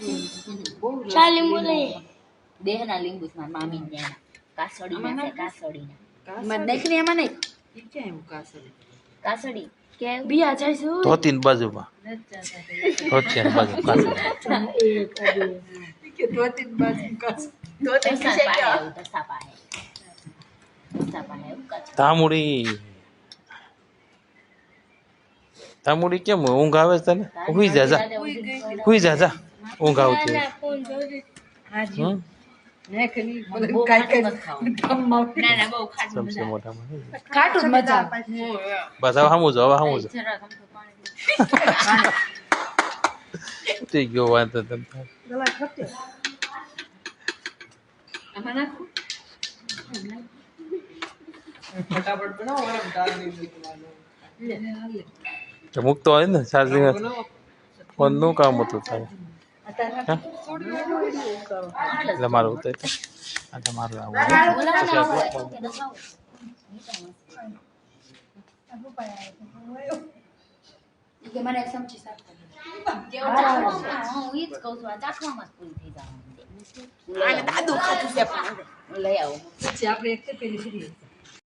ચાલી બોલે દેહના લીંબુ છે મારા મામી ને કાસડીના છે કાસડીના મને દેખને એમાં નહીં ઈ ક્યાં એવું કાસડી કાસડી કે બિયા જઈશું ધોતીન બાજુમાં ધોતિયાની બાજુ કાસડી કે ધોતી બાજુ કાસડી ધોતી તસા છે પાહે કે એવું તસા પાહે એવું કાચું તામુડી કેમ ઊંઘ આવે છે તને હુઈ જા જા હુઈ જા જા ઊંઘ આવતી હોય. હમ? નેખલી બોલે કાઈ કાઈ ધમમાં ના ના બહુ ખાટું ચમચે મજા મોઢામાં લઈ જા. કાટું મજા આવે. બસ હવે સામું જો હવે સામું જો જરા ગમતું પાણી ઉતરી ગયો વાંધો તમ તાર. ગલા ખપતે આમાં નાખું ફટાફટ બનાવો આમ દાળ નહીં લે તો મૂકતો હોય ને ચાર્જિંગ ફોન નું કામ હતું તારે હા? એટલે મારું ઉતરે તો આ તમારું આવું પછી કે મને એક ચમચી સાફ કરી કેવું ચાખવામાં હું ઈ જ કહું છું આ ચાખવામાં જ પૂરી થઈ જવાનું આને દાદુ ખાતું છે લઈ આવો પછી આપણે એક પેલી ફ્રી